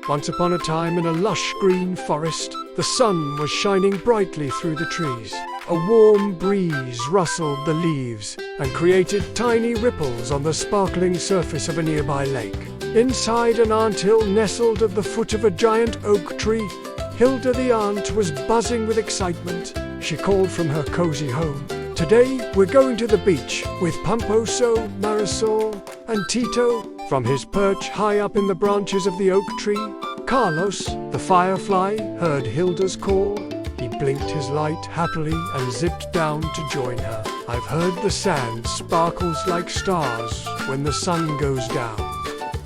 Once upon a time in a lush green forest, the sun was shining brightly through the trees. A warm breeze rustled the leaves and created tiny ripples on the sparkling surface of a nearby lake. Inside an anthill nestled at the foot of a giant oak tree, Hilda the ant was buzzing with excitement. She called from her cozy home. "Today we're going to the beach with Pomposo, Marisol, and Tito." From his perch high up in the branches of the oak tree, Carlos, the firefly, heard Hilda's call. He blinked his light happily and zipped down to join her. "I've heard the sand sparkles like stars when the sun goes down,"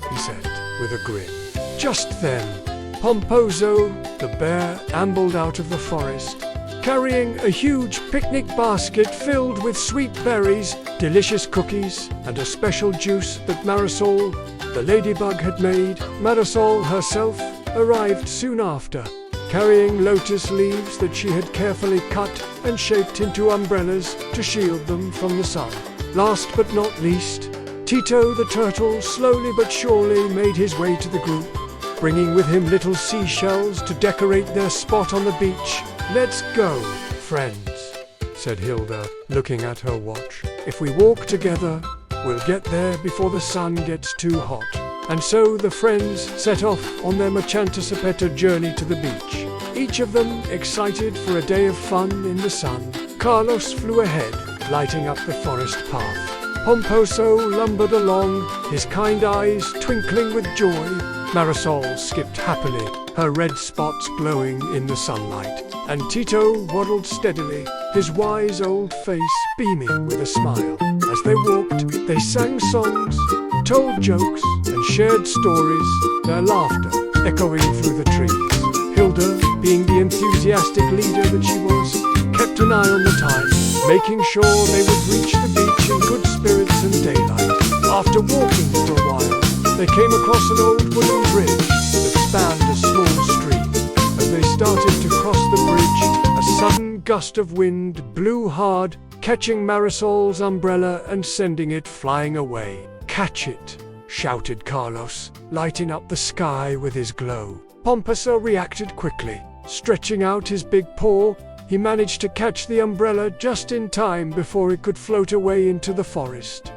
he said with a grin. Just then, Pomposo, the bear, ambled out of the forest, carrying a huge picnic basket filled with sweet berries, delicious cookies, and a special juice that Marisol, the ladybug, had made. Marisol herself arrived soon after, carrying lotus leaves that she had carefully cut and shaped into umbrellas to shield them from the sun. Last but not least, Tito the turtle slowly but surely made his way to the group, bringing with him little seashells to decorate their spot on the beach. "Let's go, friends," said Hilda, looking at her watch. "If we walk together, we'll get there before the sun gets too hot." And so the friends set off on their Machantasapeta journey to the beach, each of them excited for a day of fun in the sun. Carlos flew ahead, lighting up the forest path. Pomposo lumbered along, his kind eyes twinkling with joy. Marisol skipped happily, her red spots glowing in the sunlight. And Tito waddled steadily, his wise old face beaming with a smile. As they walked, they sang songs, told jokes, and shared stories, their laughter echoing through the trees. Hilda, being the enthusiastic leader that she was, kept an eye on the time, making sure they would reach the beach in good spirits and daylight. After walking for a while, they came across an old wooden bridge that spanned a small stream. As they started to cross the bridge, a sudden gust of wind blew hard, catching Marisol's umbrella and sending it flying away. "Catch it," shouted Carlos, lighting up the sky with his glow. Pomposo reacted quickly. Stretching out his big paw, he managed to catch the umbrella just in time before it could float away into the forest.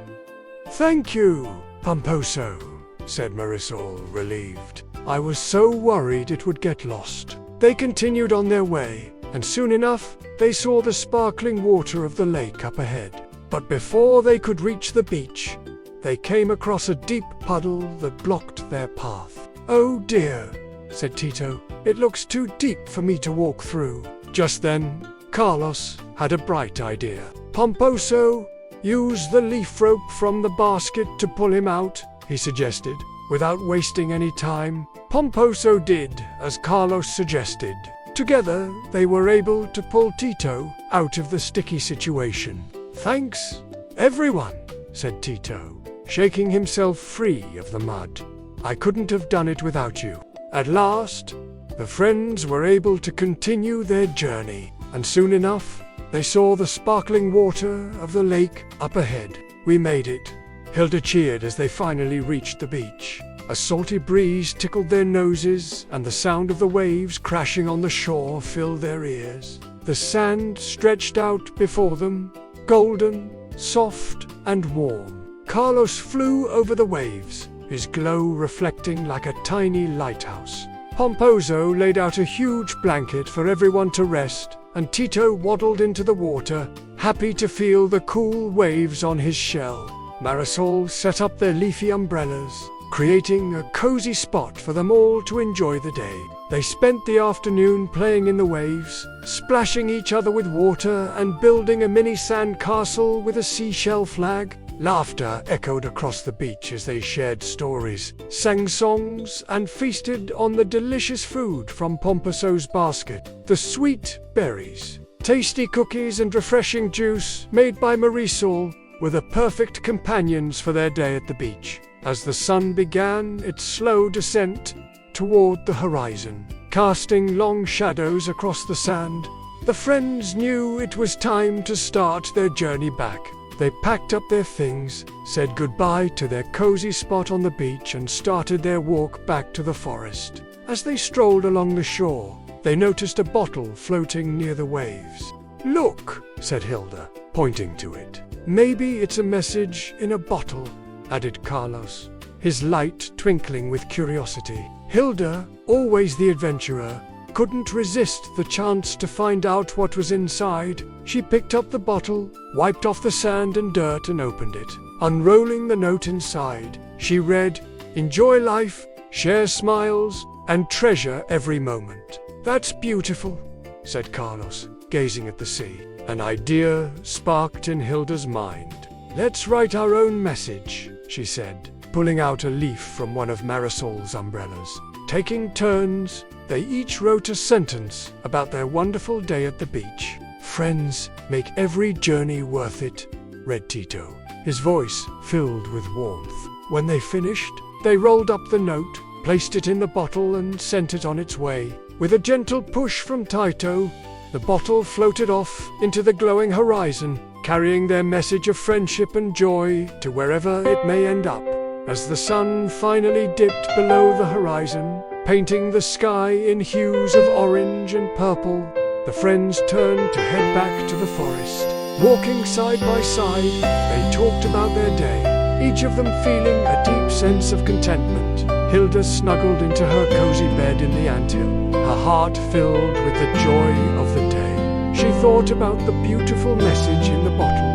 "Thank you, Pomposo," said Marisol, relieved. "I was so worried it would get lost." They continued on their way, and soon enough they saw the sparkling water of the lake up ahead. But before they could reach the beach, they came across a deep puddle that blocked their path. "Oh dear," said Tito, "it looks too deep for me to walk through." Just then, Carlos had a bright idea. "Pomposo, use the leaf rope from the basket to pull him out," he suggested. Without wasting any time, Pomposo did as Carlos suggested. Together, they were able to pull Tito out of the sticky situation. "Thanks, everyone," said Tito, shaking himself free of the mud. "I couldn't have done it without you." At last, the friends were able to continue their journey, and soon enough, they saw the sparkling water of the lake up ahead. "We made it," Hilda cheered as they finally reached the beach. A salty breeze tickled their noses, and the sound of the waves crashing on the shore filled their ears. The sand stretched out before them, golden, soft, and warm. Carlos flew over the waves, his glow reflecting like a tiny lighthouse. Pomposo laid out a huge blanket for everyone to rest, and Tito waddled into the water, happy to feel the cool waves on his shell. Marisol set up their leafy umbrellas, creating a cozy spot for them all to enjoy the day. They spent the afternoon playing in the waves, splashing each other with water and building a mini sand castle with a seashell flag. Laughter echoed across the beach as they shared stories, sang songs, and feasted on the delicious food from Pomposo's basket. The sweet berries, tasty cookies, and refreshing juice made by Marisol were the perfect companions for their day at the beach. As the sun began its slow descent toward the horizon, casting long shadows across the sand, the friends knew it was time to start their journey back. They packed up their things, said goodbye to their cozy spot on the beach, and started their walk back to the forest. As they strolled along the shore, they noticed a bottle floating near the waves. "Look," said Hilda, pointing to it. "Maybe it's a message in a bottle," added Carlos, his light twinkling with curiosity. Hilda, always the adventurer, couldn't resist the chance to find out what was inside. She picked up the bottle, wiped off the sand and dirt, and opened it. Unrolling the note inside, she read, "Enjoy life, share smiles, and treasure every moment." "That's beautiful," said Carlos, gazing at the sea. An idea sparked in Hilda's mind. "Let's write our own message," she said, pulling out a leaf from one of Marisol's umbrellas. Taking turns, they each wrote a sentence about their wonderful day at the beach. "Friends make every journey worth it," read Tito, his voice filled with warmth. When they finished, they rolled up the note, placed it in the bottle, and sent it on its way. With a gentle push from Tito, the bottle floated off into the glowing horizon, carrying their message of friendship and joy to wherever it may end up. As the sun finally dipped below the horizon, painting the sky in hues of orange and purple, the friends turned to head back to the forest. Walking side by side, they talked about their day, each of them feeling a deep sense of contentment. Hilda snuggled into her cozy bed in the anthill, her heart filled with the joy of the day. She thought about the beautiful message in the bottle,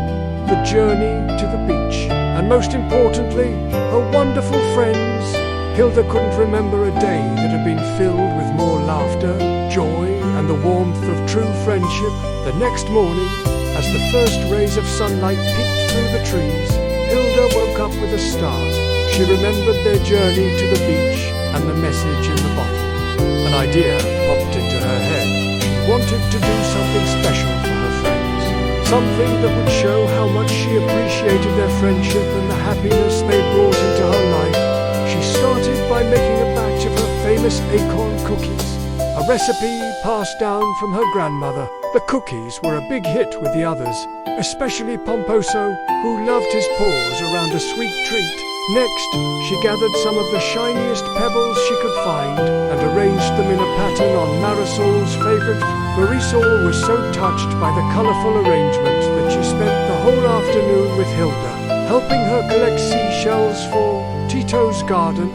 the journey to the beach, and most importantly, her wonderful friends. Hilda couldn't remember a day that had been filled with more laughter, joy, and the warmth of true friendship. The next morning, as the first rays of sunlight peeked through the trees, Hilda woke up with a start. She remembered their journey to the beach and the message in the bottle. An idea popped into her head. She wanted to do something special for her friends, something that would show how much she appreciated their friendship and the happiness they brought into her life. She started by making a batch of her famous acorn cookies, a recipe passed down from her grandmother. The cookies were a big hit with the others, especially Pomposo, who loved his paws around a sweet treat. Next, she gathered some of the shiniest pebbles she could find and arranged them in a pattern on Marisol's favorite. Marisol was so touched by the colorful arrangement that she spent the whole afternoon with Hilda, helping her collect seashells for Tito's garden.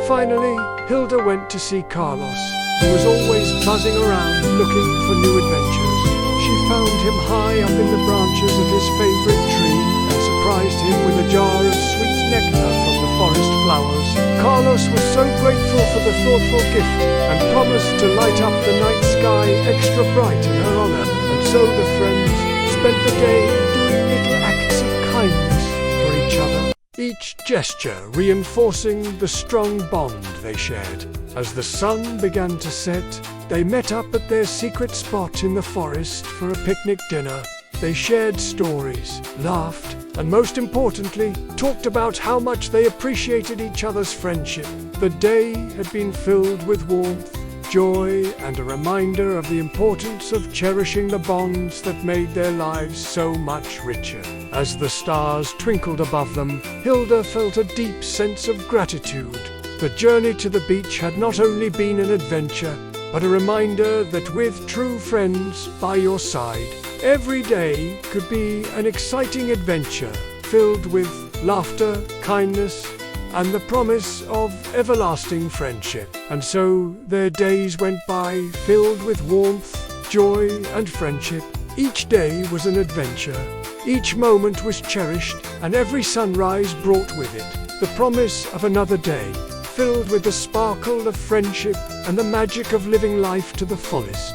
Finally, Hilda went to see Carlos, who was always buzzing around looking for new adventures. She found him high up in the branches of his favorite tree and surprised him with a jar of sweet nectar from the forest flowers. Carlos was so grateful for the thoughtful gift and promised to light up the night sky extra bright in her honor. And so the friends spent the day doing little acts of kindness for each other, each gesture reinforcing the strong bond they shared. As the sun began to set, they met up at their secret spot in the forest for a picnic dinner. They shared stories, laughed, and most importantly, talked about how much they appreciated each other's friendship. The day had been filled with warmth, joy, and a reminder of the importance of cherishing the bonds that made their lives so much richer. As the stars twinkled above them, Hilda felt a deep sense of gratitude. The journey to the beach had not only been an adventure, but a reminder that with true friends by your side, every day could be an exciting adventure filled with laughter, kindness, and the promise of everlasting friendship. And so their days went by filled with warmth, joy, and friendship. Each day was an adventure. Each moment was cherished, and every sunrise brought with it the promise of another day, filled with the sparkle of friendship and the magic of living life to the fullest.